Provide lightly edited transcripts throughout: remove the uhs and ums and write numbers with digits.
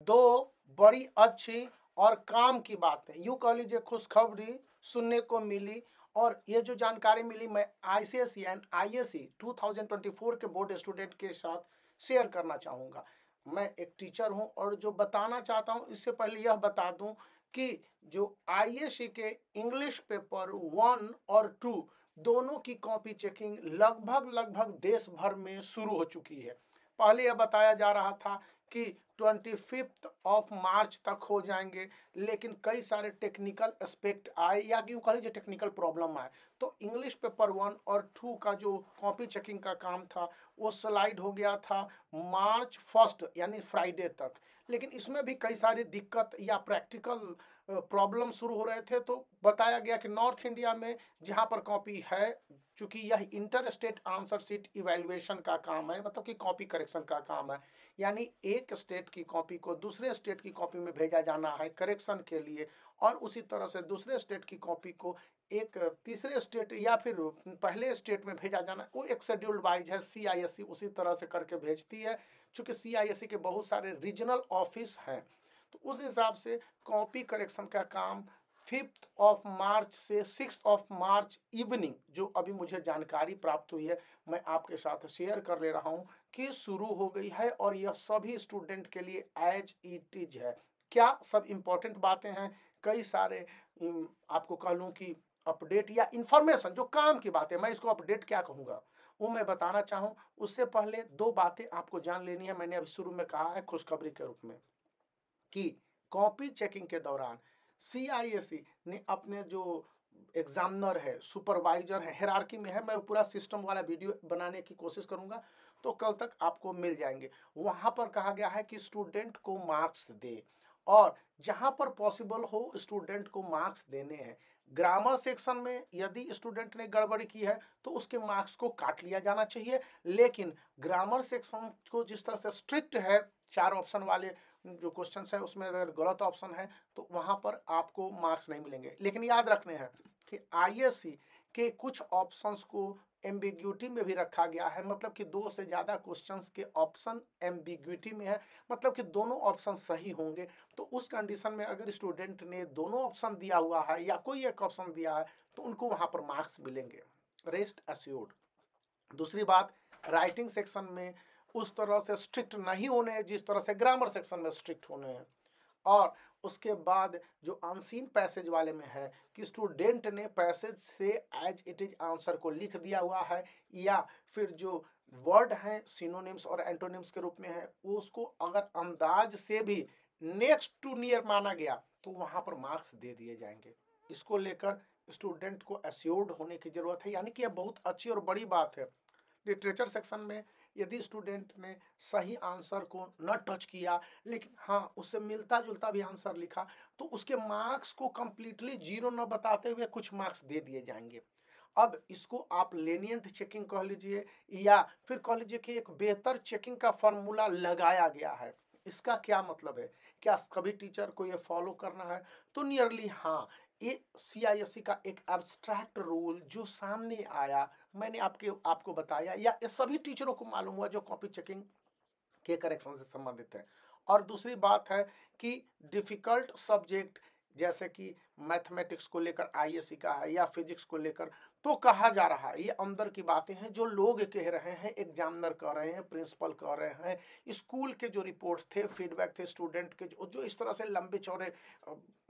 दो बड़ी अच्छी और काम की बातें, यूं कह लीजिए खुशखबरी सुनने को मिली। और ये जो जानकारी मिली मैं आईसीएसई एंड आईएससी 2024 के बोर्ड स्टूडेंट के साथ शेयर करना चाहूँगा। मैं एक टीचर हूं और जो बताना चाहता हूं, इससे पहले यह बता दूं कि जो आईएससी के इंग्लिश पेपर 1 और 2 दोनों की कॉपी चेकिंग लगभग देश भर में शुरू हो चुकी है। पहले यह बताया जा रहा था कि 25 मार्च तक हो जाएंगे, लेकिन कई सारे टेक्निकल एस्पेक्ट आए या क्यों कह लीजिए टेक्निकल प्रॉब्लम आए, तो इंग्लिश पेपर 1 और 2 का जो कॉपी चेकिंग का काम था वो स्लाइड हो गया था मार्च 1 यानी फ्राइडे तक। लेकिन इसमें भी कई सारी दिक्कत या प्रैक्टिकल प्रॉब्लम शुरू हो रहे थे, तो बताया गया कि नॉर्थ इंडिया में जहां पर कॉपी है, चूंकि यह inter state answer sheet evaluation का काम है, मतलब कि कॉपी करेक्शन का काम है, यानी एक स्टेट की कॉपी को दूसरे स्टेट की कॉपी में भेजा जाना है करेक्शन के लिए, और उसी तरह से दूसरे स्टेट की कॉपी को एक तीसरे स्टेट या फिर पहले स्टेट में भेजा जाना है। वो एक शेड्यूल्ड वाइज है, सीआईएससी उसी तरह से करके भेजती है। चूंकि सीआईएससी के बहुत सारे रीजनल ऑफिस हैं, तो उस हिसाब से कॉपी करेक्शन का काम 5 मार्च से 6 मार्च इवनिंग, जो अभी मुझे जानकारी प्राप्त हुई है मैं आपके साथ शेयर कर ले रहा हूं कि शुरू हो गई है, और यह सभी स्टूडेंट के लिए एज इट इज है। क्या सब इंपॉर्टेंट बातें हैं, कई सारे आपको कह लूँ कि अपडेट या इंफॉर्मेशन, जो काम की बातें, मैं इसको अपडेट क्या कहूँगा वो मैं बताना चाहूँ। उससे पहले दो बातें आपको जान लेनी है। मैंने अभी शुरू में कहा है खुशखबरी के रूप में कि कॉपी चेकिंग के दौरान सीआईएससी ने अपने जो एग्जामिनर है, सुपरवाइजर है, हायरार्की में है, मैं पूरा सिस्टम वाला वीडियो बनाने की कोशिश करूंगा, तो कल तक आपको मिल जाएंगे। वहां पर कहा गया है कि स्टूडेंट को मार्क्स दे, और जहां पर पॉसिबल हो स्टूडेंट को मार्क्स देने हैं। ग्रामर सेक्शन में यदि स्टूडेंट ने गड़बड़ी की है तो उसके मार्क्स को काट लिया जाना चाहिए, लेकिन ग्रामर सेक्शन को जिस तरह से स्ट्रिक्ट है, 4 ऑप्शन वाले जो क्वेश्चन है उसमें अगर गलत ऑप्शन है तो वहां पर आपको मार्क्स नहीं मिलेंगे। लेकिन याद रखने हैं कि आईएससी के कुछ ऑप्शंस को एम्बिग्यूटी में भी रखा गया है, मतलब कि 2 से ज़्यादा क्वेश्चंस के ऑप्शन एम्बिग्यूटी में है, मतलब कि दोनों ऑप्शन सही होंगे। तो उस कंडीशन में अगर स्टूडेंट ने दोनों ऑप्शन दिया हुआ है या कोई एक ऑप्शन दिया है तो उनको वहां पर मार्क्स मिलेंगे, रेस्ट एश्योर्ड। दूसरी बात, राइटिंग सेक्शन में उस तरह से स्ट्रिक्ट नहीं होने हैं जिस तरह से ग्रामर सेक्शन में स्ट्रिक्ट होने हैं। और उसके बाद जो अनसीन पैसेज वाले में है कि स्टूडेंट ने पैसेज से एज इट इज आंसर को लिख दिया हुआ है, या फिर जो वर्ड हैं सिनोनिम्स और एंटोनिम्स के रूप में है उसको अगर अंदाज से भी नेक्स्ट टू नियर माना गया तो वहां पर मार्क्स दे दिए जाएंगे। इसको लेकर स्टूडेंट को एश्योर्ड होने की जरूरत है, यानी कि यह बहुत अच्छी और बड़ी बात है। लिटरेचर सेक्शन में यदि स्टूडेंट ने सही आंसर को न टच किया, लेकिन हाँ उससे मिलता जुलता भी आंसर लिखा, तो उसके मार्क्स को कंप्लीटली जीरो न बताते हुए कुछ मार्क्स दे दिए जाएंगे। अब इसको आप लेनियंट चेकिंग कह लीजिए या फिर कह लीजिए कि एक बेहतर चेकिंग का फॉर्मूला लगाया गया है। इसका क्या मतलब है, क्या सभी टीचर को ये फॉलो करना है? तो नियरली हाँ। ये सीआईएससी का एक एब्स्ट्रैक्ट रूल जो सामने आया, मैंने आपको बताया, या ये सभी टीचरों को मालूम हुआ जो कॉपी चेकिंग के करेक्शन से संबंधित है। और दूसरी बात है कि डिफिकल्ट सब्जेक्ट जैसे कि मैथमेटिक्स को लेकर आईएससी का है या फिजिक्स को लेकर, तो कहा जा रहा है, ये अंदर की बातें हैं जो लोग कह रहे हैं, एग्जामिनर कह रहे हैं, प्रिंसिपल कह रहे हैं, स्कूल के जो रिपोर्ट्स थे, फीडबैक थे स्टूडेंट के जो इस तरह से लंबे चौड़े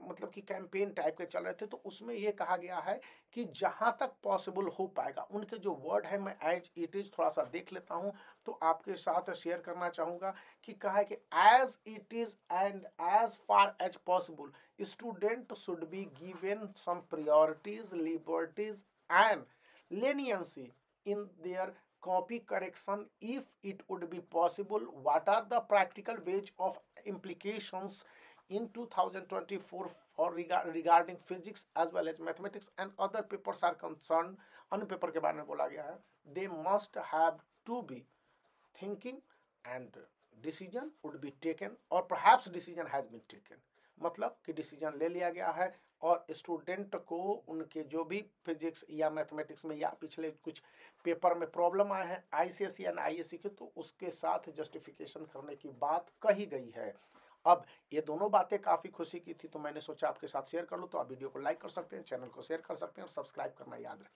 मतलब कि कैंपेन टाइप के चल रहे थे, तो उसमें ये कहा गया है कि जहां तक पॉसिबल हो पाएगा, उनके जो वर्ड है मैं एज इट इज थोड़ा सा देख लेता हूं तो आपके साथ शेयर करना चाहूंगा कि कहा है कि as it is and as far as possible student should be given some priorities, liberties and leniency in their copy correction if it would be possible. What are the practical ways of implications in 2024 for regarding physics as well as mathematics and other papers are concerned? अन्य paper के बारे में बोला गया है, they must have to be thinking and decision would be taken or perhaps decision has been taken। मतलब कि decision ले लिया गया है और स्टूडेंट को उनके जो भी फिजिक्स या मैथमेटिक्स में या पिछले कुछ पेपर में प्रॉब्लम आए हैं आईसीएसई या आईएससी के, तो उसके साथ जस्टिफिकेशन करने की बात कही गई है। अब ये दोनों बातें काफ़ी खुशी की थी, तो मैंने सोचा आपके साथ शेयर कर लूँ। तो आप वीडियो को लाइक कर सकते हैं, चैनल को शेयर कर सकते हैं और सब्सक्राइब करना याद रखें।